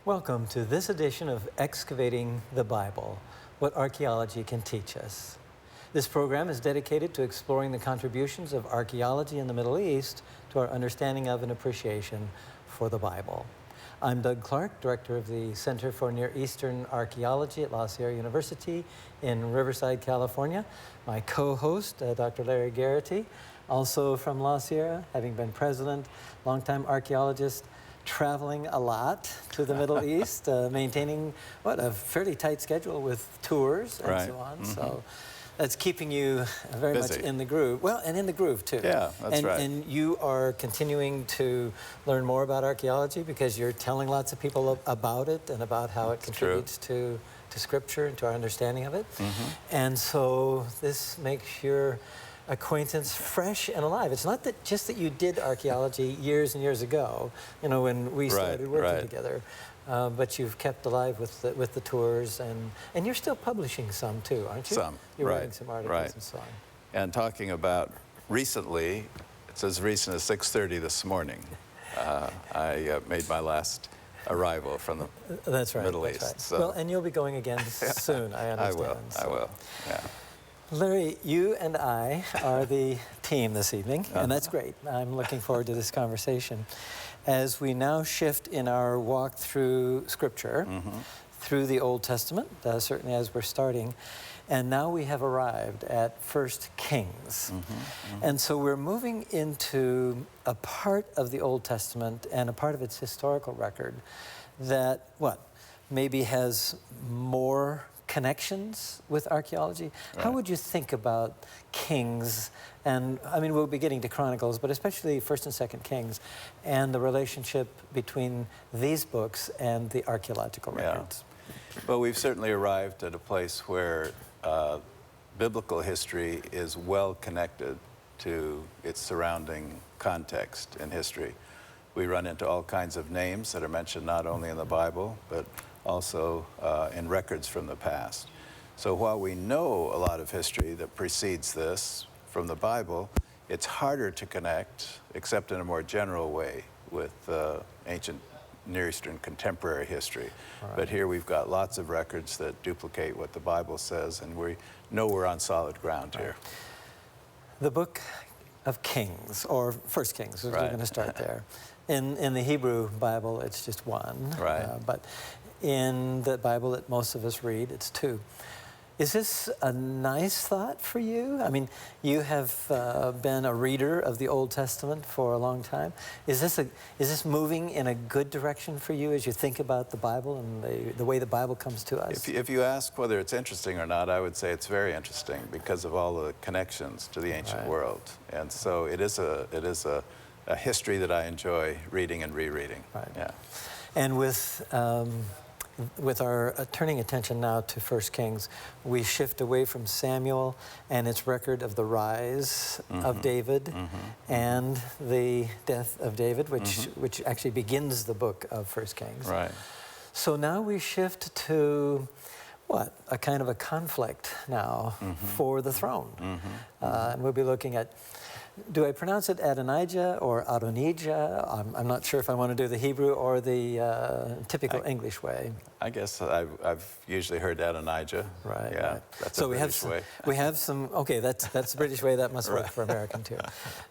Welcome to this edition of Excavating the Bible, What Archaeology Can Teach Us. This program is dedicated to exploring the contributions of archaeology in the Middle East to our understanding of and appreciation for the Bible. I'm Doug Clark, Director of the Center for Near Eastern Archaeology at La Sierra University in Riverside, California. My co-host, Dr. Larry Garrity, also from La Sierra, having been president, longtime archaeologist, traveling a lot to the Middle East, maintaining a fairly tight schedule with tours and so on. So that's keeping you very Busy. much in the groove. Well, and in the groove too. Yeah, that's right. And you are continuing to learn more about archaeology because you're telling lots of people about it and about how it contributes to Scripture and to our understanding of it. And so this makes your acquaintance fresh and alive. It's not that just that you did archaeology years and years ago, you know, when we started working together, but you've kept alive with the tours, and you're still publishing some too, aren't you? Some, You're writing some articles and so on. And talking about recently, it's as recent as 6:30 this morning, I made my last arrival from the Middle East. Right. So. Well, and you'll be going again soon, I understand. I will, yeah. Larry, you and I are the team this evening, and that's great. I'm looking forward to this conversation. As we now shift in our walk through Scripture, through the Old Testament, certainly as we're starting, and now we have arrived at 1 Kings. And so we're moving into a part of the Old Testament and a part of its historical record that, maybe has more connections with archaeology. How would you think about Kings, and I mean we'll be getting to Chronicles, but especially 1st and 2nd Kings, and the relationship between these books and the archaeological records? Well, we've certainly arrived at a place where biblical history is well connected to its surrounding context in history. We run into all kinds of names that are mentioned not only in the Bible, but also in records from the past. So while we know a lot of history that precedes this from the Bible, it's harder to connect, except in a more general way, with ancient Near Eastern contemporary history. But here we've got lots of records that duplicate what the Bible says, and we know we're on solid ground here. The book of Kings, or 1 Kings, we're going to start there. In the Hebrew Bible, it's just one. But in the Bible that most of us read, it's two. Is this a nice thought for you? I mean, you have been a reader of the Old Testament for a long time. Is this moving in a good direction for you as you think about the Bible and the way the Bible comes to us? If you ask whether it's interesting or not, I would say it's very interesting because of all the connections to the ancient world. And so it is a history that I enjoy reading and rereading. Yeah. And with our turning attention now to 1 Kings, we shift away from Samuel and its record of the rise of David and the death of David, which actually begins the book of 1 Kings. So now we shift to a kind of a conflict now for the throne. And we'll be looking at, do I pronounce it Adonijah or Adonijah? I'm not sure if I want to do the Hebrew or the typical English way. I guess I've usually heard Adonijah. That's so a British way. We have some, that's the British way, that must work for American too.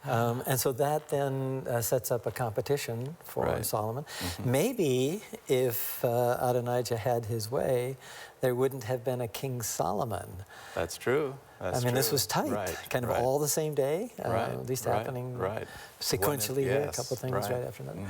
And so that then sets up a competition for Solomon. Maybe if Adonijah had his way, there wouldn't have been a King Solomon. That's true. This was tight, kind of all the same day, at least happening sequentially here, a couple of things right after another.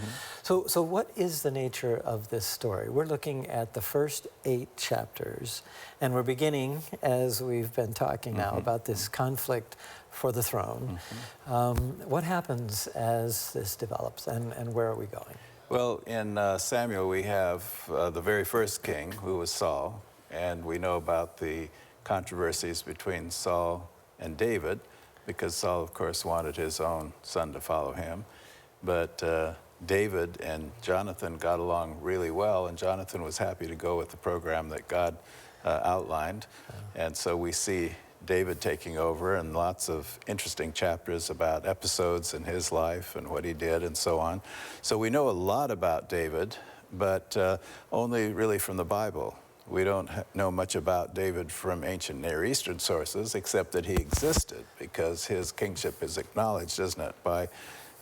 So what is the nature of this story? We're looking at the first 8 chapters, and we're beginning, as we've been talking now, about this conflict for the throne. What happens as this develops, and where are we going? Well, in Samuel, we have the very first king, who was Saul, and we know about the controversies between Saul and David, because Saul, of course, wanted his own son to follow him. But David and Jonathan got along really well, and Jonathan was happy to go with the program that God outlined. And so we see David taking over, and lots of interesting chapters about episodes in his life and what he did and so on. So we know a lot about David, but only really from the Bible. We don't know much about David from ancient Near Eastern sources, except that he existed because his kingship is acknowledged, isn't it, by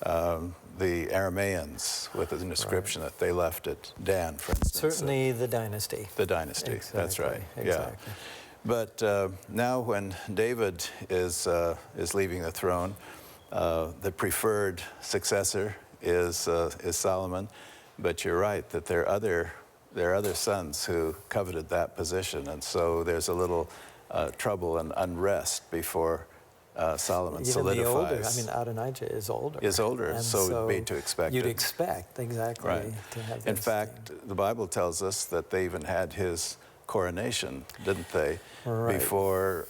the Arameans with an inscription that they left at Dan, for instance. Certainly the dynasty. The dynasty, that's right. Exactly. Yeah. But now when David is leaving the throne, the preferred successor is Solomon. But you're right that there are other sons who coveted that position, and so there's a little trouble and unrest before Solomon solidifies. Even the older, I mean, Adonijah is older. Is older, and so it would be to expect You'd it. expect, exactly, Right. to have In this fact, the Bible tells us that they even had his coronation, didn't they? Right. Before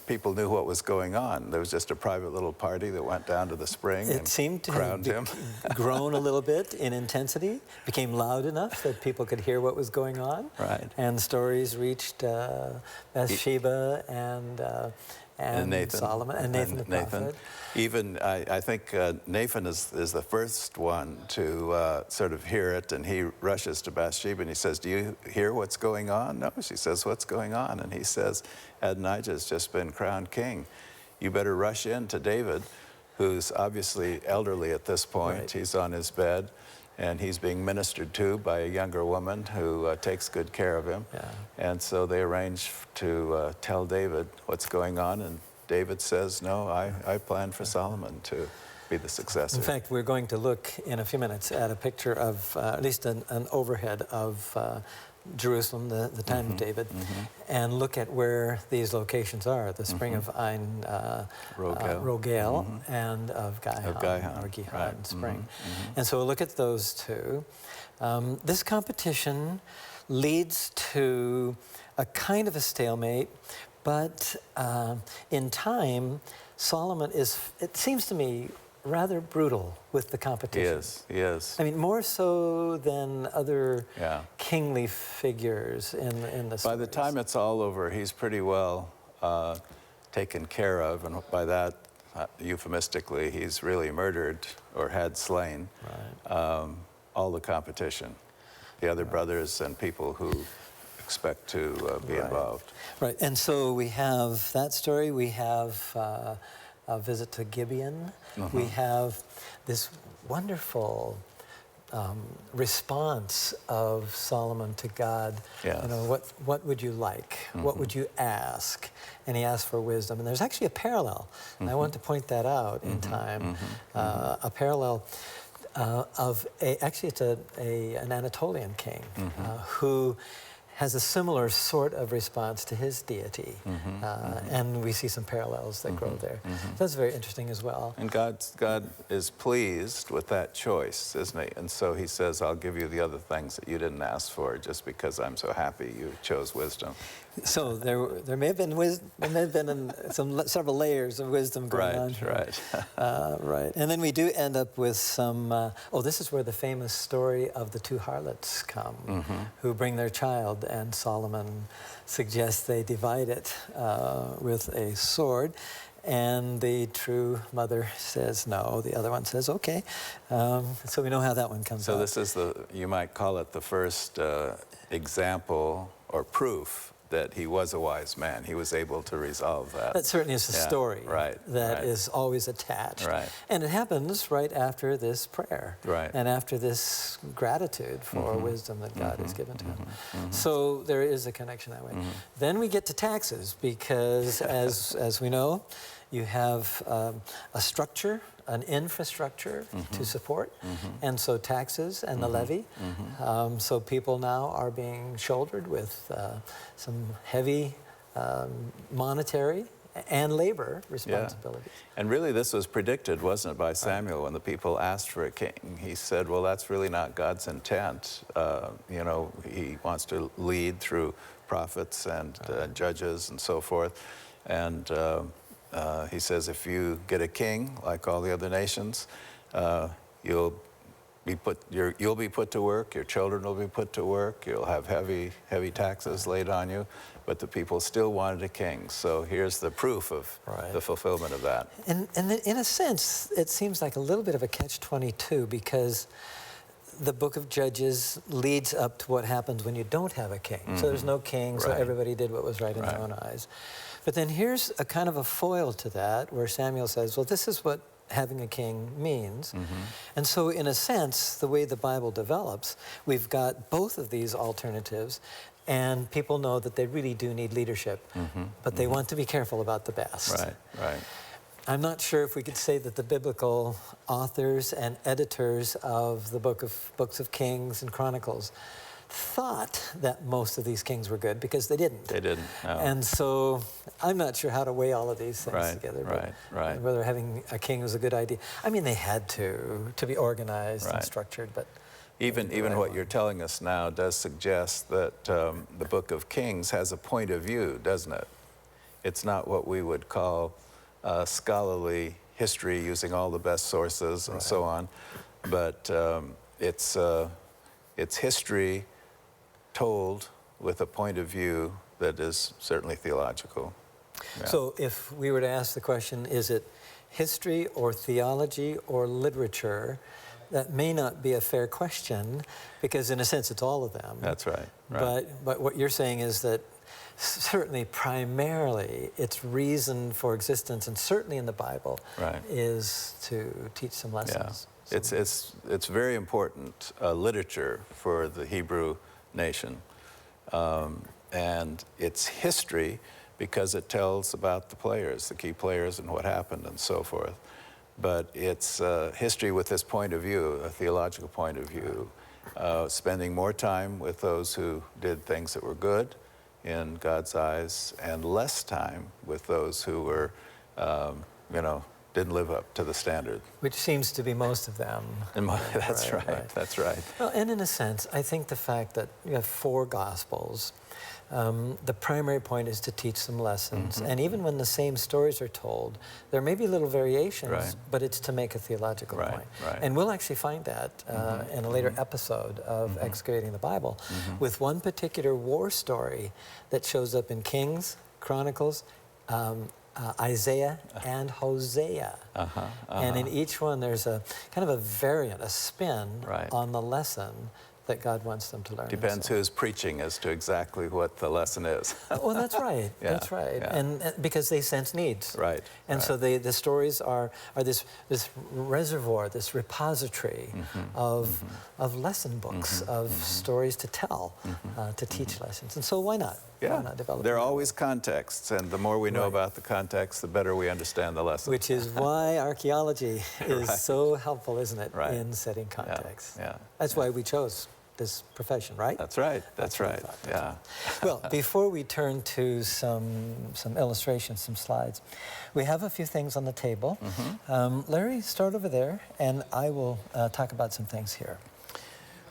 people knew what was going on. There was just a private little party that went down to the spring and seemed to crowned him. grown a little bit in intensity, became loud enough that people could hear what was going on. Right. And stories reached Bathsheba and Nathan. Solomon and Nathan the prophet. Even, I think Nathan is the first one to sort of hear it, and he rushes to Bathsheba and he says, "Do you hear what's going on?" No, she says, "What's going on?" And he says, "Adonijah has just been crowned king. You better rush in to David, who's obviously elderly at this point. Right. He's on his bed, and he's being ministered to by a younger woman who takes good care of him." Yeah. And so they arrange to tell David what's going on, and David says, "No, I plan for Solomon to be the successor." In fact, we're going to look in a few minutes at a picture of, at least an overhead of Jerusalem, the time of David, and look at where these locations are, the spring of Ein Rogel and of Gihon, or Gihon right. spring. And so we'll look at those two. This competition leads to a kind of a stalemate, but in time, Solomon is, it seems to me, rather brutal with the competition. He is. I mean, more so than other Yeah. kingly figures in the stories. By the time it's all over, he's pretty well taken care of, and by that, euphemistically, he's really murdered or had slain all the competition, the other brothers and people who expect to be involved. Right, and so we have that story. We have a visit to Gibeon. We have this wonderful response of Solomon to God. Yes. You know, what would you like? What would you ask? And he asked for wisdom. And there's actually a parallel. And I want to point that out in time. A parallel of actually it's an Anatolian king who has a similar sort of response to his deity. And we see some parallels that grow there. That's very interesting as well. And God is pleased with that choice, isn't he? And so he says, "I'll give you the other things that you didn't ask for just because I'm so happy you chose wisdom." So there may have been several layers of wisdom going on here. Right. And then we do end up with some, this is where the famous story of the two harlots come, who bring their child, and Solomon suggests they divide it with a sword. And the true mother says no. The other one says okay. So we know how that one comes out. So this is you might call it the first example or proof that he was a wise man. He was able to resolve that. That certainly is a story that is is always attached. Right. And it happens right after this prayer. Right. And after this gratitude for wisdom that God has given to him. So there is a connection that way. Then we get to taxes because as we know, you have a structure, an infrastructure to support, and so taxes and the levy. So people now are being shouldered with some heavy monetary and labor responsibilities. Yeah. And really this was predicted, wasn't it, by Samuel when the people asked for a king. He said, well, that's really not God's intent. You know, he wants to lead through prophets and judges and so forth. And he says, if you get a king like all the other nations, you'll be put to work. Your children will be put to work. You'll have heavy taxes laid on you. But the people still wanted a king. So here's the proof of the fulfillment of that. And in a sense, it seems like a little bit of a catch-22 because the book of Judges leads up to what happens when you don't have a king. So there's no king, so Right. everybody did what was right in their own eyes. But then here's a kind of a foil to that, where Samuel says, well, this is what having a king means. And so in a sense, the way the Bible develops, we've got both of these alternatives, and people know that they really do need leadership, but they want to be careful about the best. Right, right. I'm not sure if we could say that the biblical authors and editors of the books of Kings and Chronicles thought that most of these kings were good, because they didn't. They didn't, no. And so I'm not sure how to weigh all of these things Right, together. right, right. Whether having a king was a good idea. I mean, they had to be organized and Right. structured, but Even what you're telling us now does suggest that the Book of Kings has a point of view, doesn't it? It's not what we would call scholarly history using all the best sources and so on, but it's history told with a point of view that is certainly theological. Yeah. So if we were to ask the question, is it history or theology or literature, that may not be a fair question, because in a sense it's all of them. That's right. Right. But what you're saying is that certainly primarily its reason for existence, and certainly in the Bible, Right. is to teach some lessons. Yeah. It's very important literature for the Hebrew nation. And it's history because it tells about the players, the key players, and what happened and so forth. But it's history with this point of view, a theological point of view, spending more time with those who did things that were good in God's eyes, and less time with those who were, didn't live up to the standard. Which seems to be most of them. That's right. That's right. Well, and in a sense, I think the fact that you have 4 Gospels, the primary point is to teach some lessons. And even when the same stories are told, there may be little variations, Right. but it's to make a theological Right, point. right. And we'll actually find that in a later episode of Excavating the Bible, with one particular war story that shows up in Kings, Chronicles, Isaiah, and Hosea. And in each one, there's a kind of a variant, a spin Right. on the lesson that God wants them to learn. Depends who's preaching as to exactly what the lesson is. Well, that's right. Yeah, That's right. yeah. And because they sense needs. Right. And so the stories are this reservoir, this repository of lesson books, of stories to tell, to teach lessons. And so why not? Yeah, Why not develop there are them? always contexts, and the more we know Right. about the context, the better we understand the lesson. Which is why archaeology is Right. so helpful, isn't it, Right. in setting context. Yeah. That's why we chose this profession, right? That's right. That's what I right. thought, Yeah. Well, before we turn to some illustrations, some slides, we have a few things on the table. Larry, start over there, and I will talk about some things here.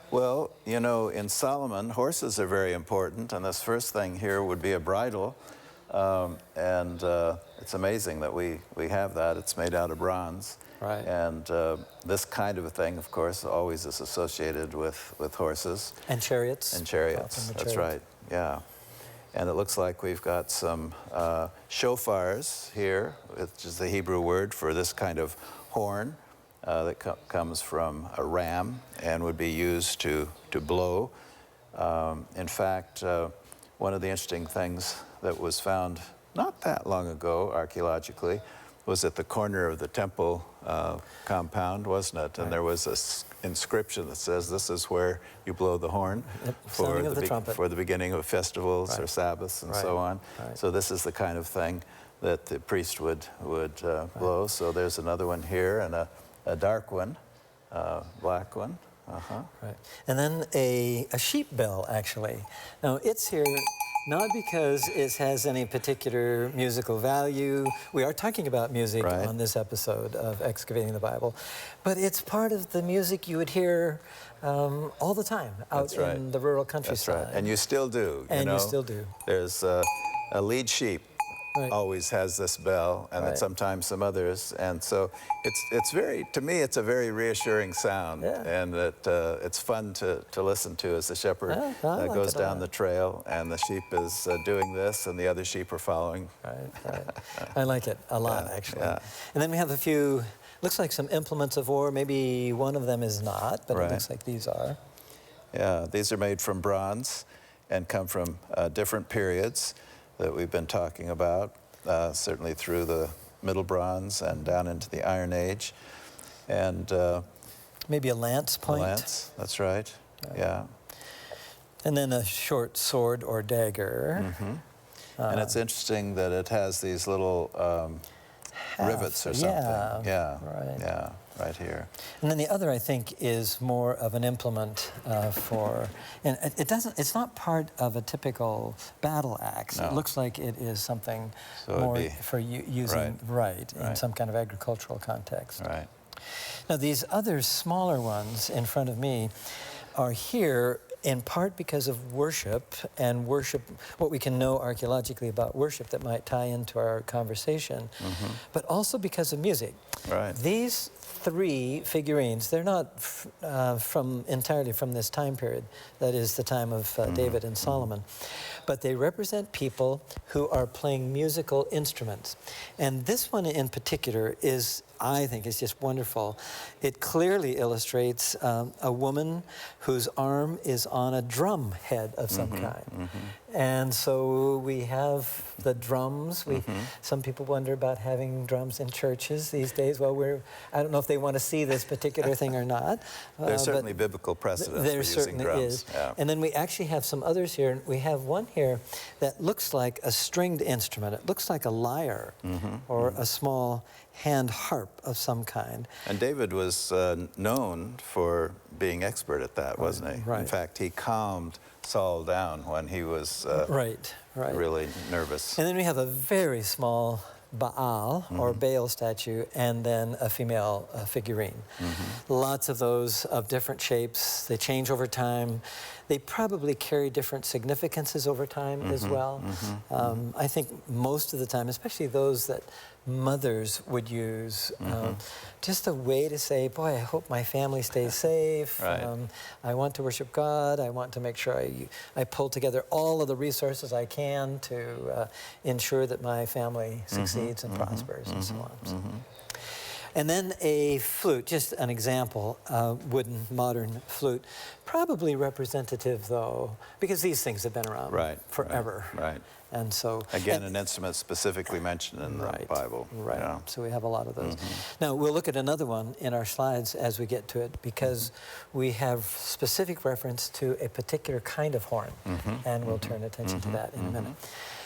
Well, in Solomon, horses are very important, and this first thing here would be a bridle. And it's amazing that we have that. It's made out of bronze. Right. And this kind of a thing, of course, always is associated with horses. And chariots. And chariots, Often the that's chariot. right, yeah. And it looks like we've got some shofars here, which is the Hebrew word for this kind of horn that comes from a ram and would be used to blow. In fact, one of the interesting things that was found not that long ago archaeologically was at the corner of the temple compound, wasn't it? And there was this inscription that says, this is where you blow the horn Sounding of the trumpet. for the beginning of festivals or Sabbaths and so on. Right. So this is the kind of thing that the priest would blow. So there's another one here, and a dark one, black one. Right. And then a sheep bell, actually. Now, it's here not because it has any particular musical value. We are talking about music Right. on this episode of Excavating the Bible, but it's part of the music you would hear all the time out That's right. in the rural That's countryside. right. And you still do. And you still do. There's a lead sheep Right. always has this bell, and then Right. sometimes some others. And so it's very, to me, it's a very reassuring sound, Yeah. and that it's fun to listen to as the shepherd Yeah, I like goes it a down lot. the trail, and the sheep is doing this, and the other sheep are following. Right. I like it a lot, actually. yeah. And then we have a few Looks like some implements of ore. Maybe one of them is not, but Right. it looks like these are. Yeah, these are made from bronze and come from different periods that we've been talking about, certainly through the Middle Bronze and down into the Iron Age. And Maybe a lance point. lance, that's right, yeah. And then a short sword or dagger. And it's interesting that it has these little rivets or something. Yeah, right. Yeah, right here. And then the other, I think, is more of an implement for, and it's not part of a typical battle axe. No. It looks like it is something So it'd more be- for using, in Right. some kind of agricultural context. Right. Now, these other smaller ones in front of me are here in part because of worship, and worship, what we can know archaeologically about worship that might tie into our conversation, but also because of music. Right. These three figurines, they're not entirely from this time period, that is the time of David and Solomon, but they represent people who are playing musical instruments. And this one in particular is, I think, is just wonderful. It clearly illustrates a woman whose arm is on a drum head of some kind. And so we have the drums. Some people wonder about having drums in churches these days. Well, I don't know if they want to see this particular thing or not. There's certainly biblical precedent for there using certainly drums. is. Yeah. And then we actually have some others here. We have one here that looks like a stringed instrument. It looks like a lyre or a small hand harp of some kind. And David was known for being expert at that, wasn't he? Right. In fact, he calmed Saul down when he was Right. really nervous. And then we have a very small Baal or Baal statue, and then a female figurine. Lots of those of different shapes. They change over time. They probably carry different significances over time as well. I think most of the time, especially those that mothers would use, just a way to say, boy, I hope my family stays safe. Right. I want to worship God. I want to make sure I pull together all of the resources I can to ensure that my family succeeds and prospers and so on. And then a flute, just an example, wooden modern flute, probably representative though, because these things have been around forever. Right. And so Again, an instrument specifically mentioned in the Bible. Right. Yeah. So we have a lot of those. Now we'll look at another one in our slides as we get to it, because we have specific reference to a particular kind of horn, and we'll turn attention to that in a minute.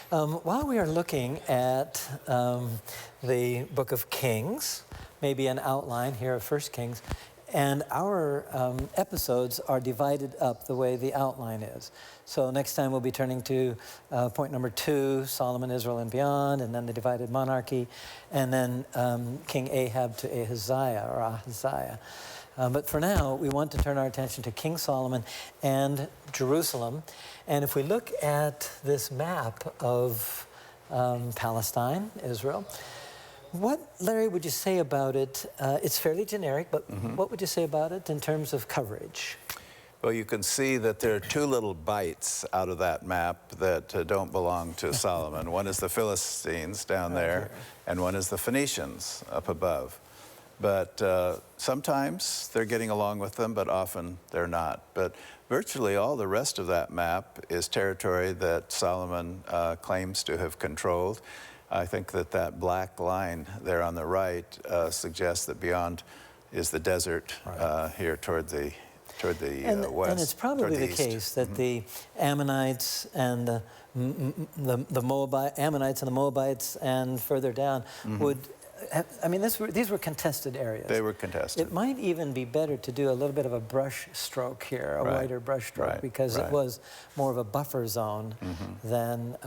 While we are looking at the book of Kings, maybe an outline here of 1 Kings, and our episodes are divided up the way the outline is. So next time we'll be turning to point number 2, Solomon, Israel, and beyond, and then the divided monarchy, and then King Ahab to Ahaziah. But for now, we want to turn our attention to King Solomon and Jerusalem. And if we look at this map of Palestine, Israel, what, Larry, would you say about it? It's fairly generic, but what would you say about it in terms of coverage? Well, you can see that there are two little bites out of that map that don't belong to Solomon. One is the Philistines down there, and one is the Phoenicians up above. But sometimes they're getting along with them, but often they're not. But virtually all the rest of that map is territory that Solomon claims to have controlled. I think that black line there on the right suggests that beyond is the desert here toward the west. And it's probably the east. case that the Ammonites and the Moabites and further down would. I mean, these were contested areas. They were contested. It might even be better to do a little bit of a brush stroke here, a wider brush stroke, because it was more of a buffer zone than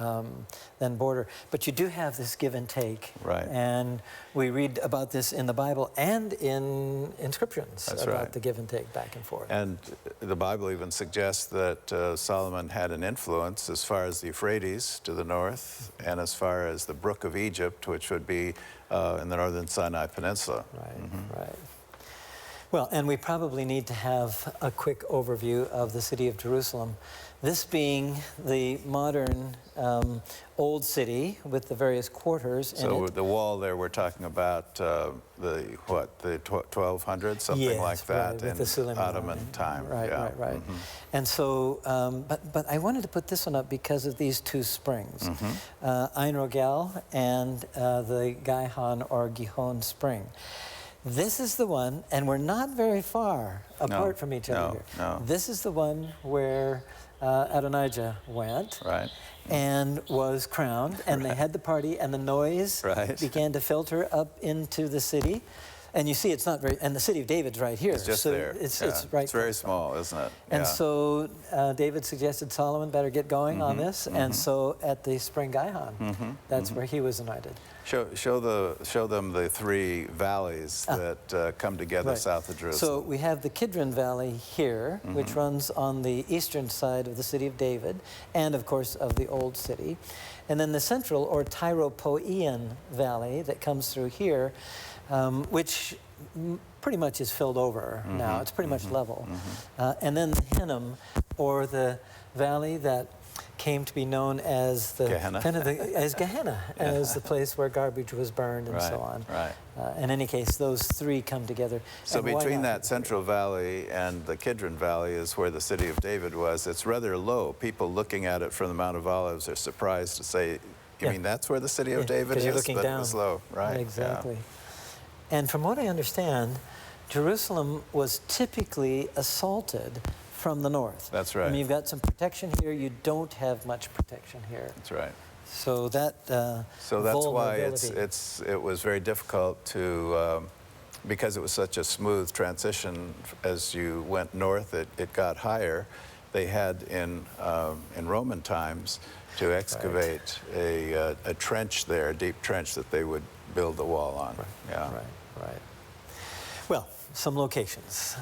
border. But you do have this give and take. Right. And we read about this in the Bible and in inscriptions about the give and take back and forth. And the Bible even suggests that Solomon had an influence as far as the Euphrates to the north and as far as the Brook of Egypt, which would be in the northern Sinai Peninsula. Right. Well, and we probably need to have a quick overview of the city of Jerusalem. This being the modern old city with the various quarters in So it. the wall there, we're talking about the 1200s, something Yes, like that, right, with in the Suleiman Ottoman time. Right, yeah. right. And so, but I wanted to put this one up because of these two springs, Ein Rogel and the Gihon or Gihon spring. This is the one, and we're not very far apart from each other here. No. This is the one where Adonijah went. Right. And was crowned, and they had the party, and the noise began to filter up into the city. And you see, it's not very, and the city of David's right here. It's just so there. It's right. It's very small, isn't it? And so David suggested Solomon better get going on this, and so at the spring Gihon, that's where he was anointed. Show them the three valleys that come together south of Jerusalem. So we have the Kidron Valley here, which runs on the eastern side of the city of David, and of course of the old city. And then the central or Tyropoean Valley that comes through here, which pretty much is filled over now. It's pretty much level. And then the Hinnom, or the valley that came to be known as the Gehenna. as Gehenna, as the place where garbage was burned and so on. In any case, those three come together. So And between that Central Valley and the Kidron Valley is where the city of David was. It's rather low. People looking at it from the Mount of Olives are surprised to say, you mean that's where the city of David is? You're looking but down. it was low, right? Exactly. And from what I understand, Jerusalem was typically assaulted from the north. That's right. I mean, you've got some protection here. You don't have much protection here. That's right. So that so that's why it was very difficult to, because it was such a smooth transition as you went north, it got higher. They had in Roman times to excavate a trench there, a deep trench that they would build the wall on. Right. Well, some locations.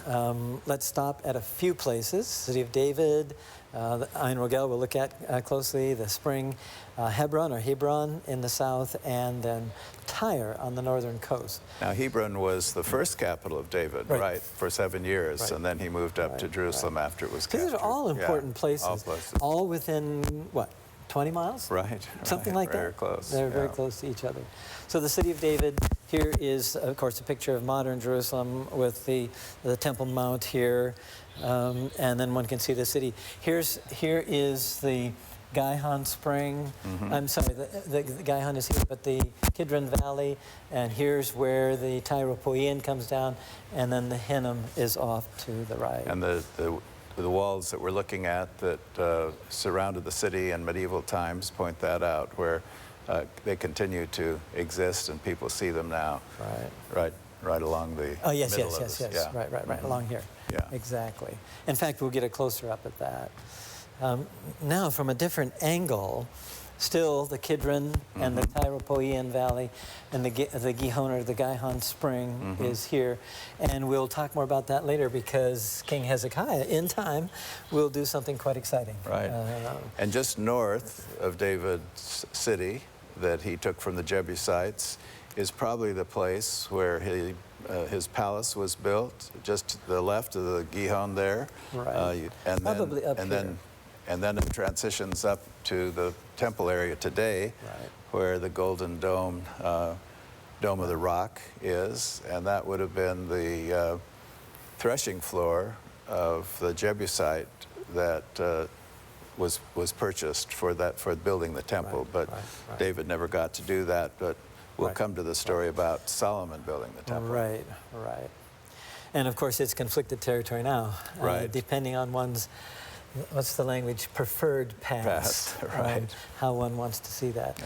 Let's stop at a few places. City of David, the Ein Rogel we'll look at closely, the spring, Hebron in the south, and then Tyre on the northern coast. Now Hebron was the first capital of David, right, for 7 years, and then he moved up to Jerusalem after it was captured. These are all important places, all places. All within, what, 20 miles? Right. Something like that. Very close. They're very close to each other. So the city of David, here is, of course, a picture of modern Jerusalem with the Temple Mount here, and then one can see the city. Here is the Gihon Spring. I'm sorry, the Gihon is here, but the Kidron Valley, and here's where the Tyropoean comes down, and then the Hinnom is off to the right. And the walls that we're looking at that surrounded the city in medieval times point that out, where they continue to exist and people see them now. Right along the yes, middle of this. Yeah. Right, along here. Yeah. Exactly. In fact, we'll get a closer up at that. Now, from a different angle, still the Kidron and the Tyropoean Valley and the Gihon or the Gihon Spring is here. And we'll talk more about that later because King Hezekiah, in time, will do something quite exciting. Right. And just north of David's city that he took from the Jebusites is probably the place where his palace was built, just to the left of the Gihon there. Right. Probably up here. And then it transitions up to the temple area today, where the Golden Dome, Dome of the Rock is, and that would have been the threshing floor of the Jebusite that was purchased for building the temple. But David never got to do that. But we'll come to the story about Solomon building the temple. Right. And of course, it's conflicted territory now, depending on one's, what's the language, preferred path, how one wants to see that.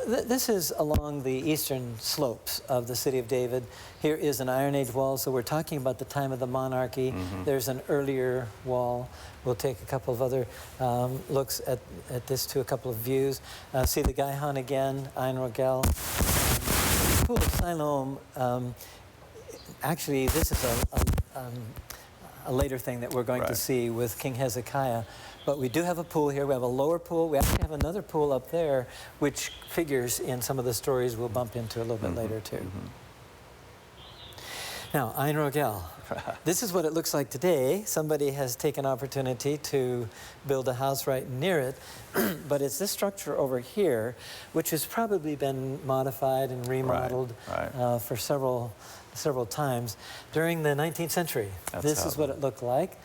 This is along the eastern slopes of the city of David. Here is an Iron Age wall, so we're talking about the time of the monarchy. There's an earlier wall. We'll take a couple of other looks at this to a couple of views. See the Gihon again, Ein Rogel. The Pool of Siloam, actually this is a later thing that we're going to see with King Hezekiah. But we do have a pool here. We have a lower pool. We actually have another pool up there, which figures in some of the stories we'll bump into a little bit later, too. Now, Ein Rogel. This is what it looks like today. Somebody has taken opportunity to build a house right near it, but it's this structure over here, which has probably been modified and remodeled Right. for several times during the 19th century. This is what it looked like,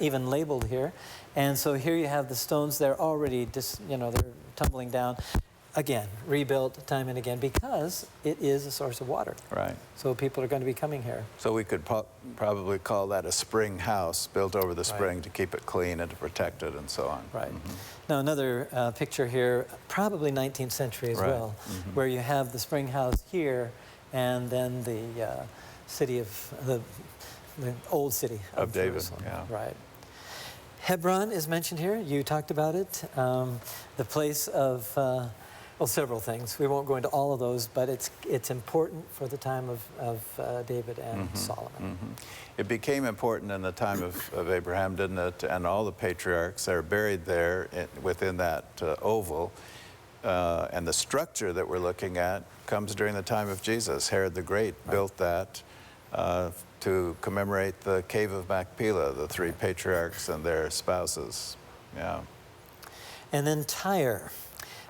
even labeled here. And so here you have the stones. They're already they're tumbling down. Again, rebuilt time and again because it is a source of water. Right. So people are going to be coming here. So we could probably call that a spring house built over the spring to keep it clean and to protect it and so on. Right. Now another picture here, probably 19th century as well, where you have the spring house here and then the city of, the old city of David. Jerusalem. Yeah. Right. Hebron is mentioned here. You talked about it. The place of, well, several things. We won't go into all of those, but it's important for the time of David and Solomon. It became important in the time of Abraham, didn't it? And all the patriarchs are buried there within that oval. And the structure that we're looking at comes during the time of Jesus. Herod the Great built that to commemorate the cave of Machpelah, the three patriarchs and their spouses. Yeah. And then Tyre.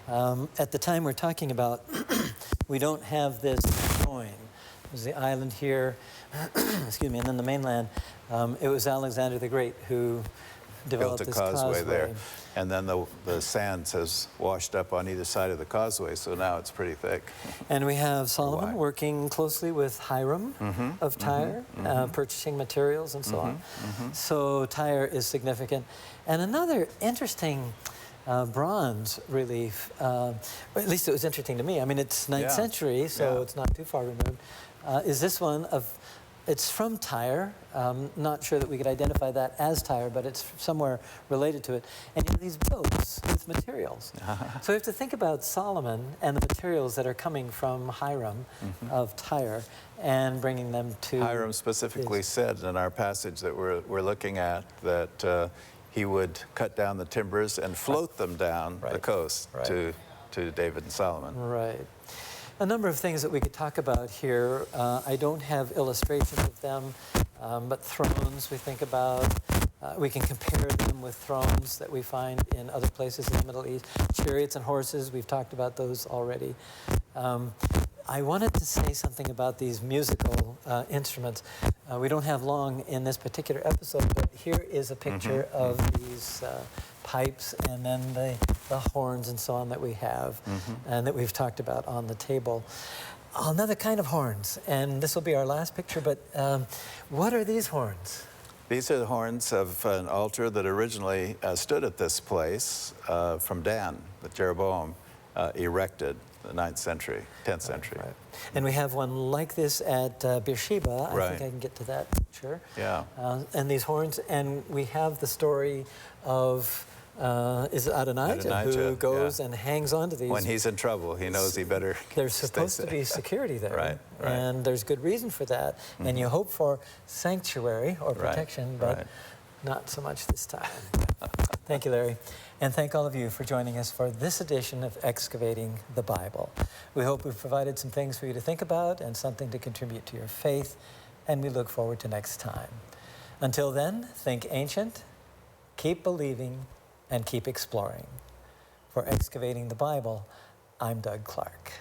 At the time we're talking about, we don't have this join. There's the island here, excuse me, and then the mainland. It was Alexander the Great who developed this causeway there. And then the sands has washed up on either side of the causeway, so now it's pretty thick. And we have Solomon working closely with Hiram of Tyre, purchasing materials and so on. So Tyre is significant. And another interesting bronze relief, or at least it was interesting to me. I mean, it's 9th century, so it's not too far removed. Is this one of, it's from Tyre. Not sure that we could identify that as Tyre, but it's somewhere related to it. And you have these boats with materials. So we have to think about Solomon and the materials that are coming from Hiram of Tyre and bringing them to... Hiram specifically said in our passage that we're looking at that he would cut down the timbers and float them down the coast to David and Solomon. Right. A number of things that we could talk about here. I don't have illustrations of them, but thrones we think about. We can compare them with thrones that we find in other places in the Middle East. Chariots and horses, we've talked about those already. I wanted to say something about these musical instruments. We don't have long in this particular episode, but here is a picture of these pipes and then the horns and so on that we have and that we've talked about on the table. Another kind of horns, and this will be our last picture, but what are these horns? These are the horns of an altar that originally stood at this place from Dan, that Jeroboam erected in the 9th century, 10th century. Right. And we have one like this at Beersheba. I think I can get to that picture. Yeah. And these horns, and we have the story of, is it Adonijah who goes and hangs onto these. When he's in trouble, he knows he better There's supposed to be security there. Right. And there's good reason for that. And you hope for sanctuary or protection, but not so much this time. Thank you, Larry. And thank all of you for joining us for this edition of Excavating the Bible. We hope we've provided some things for you to think about and something to contribute to your faith, and we look forward to next time. Until then, think ancient, keep believing, and keep exploring. For Excavating the Bible, I'm Doug Clark.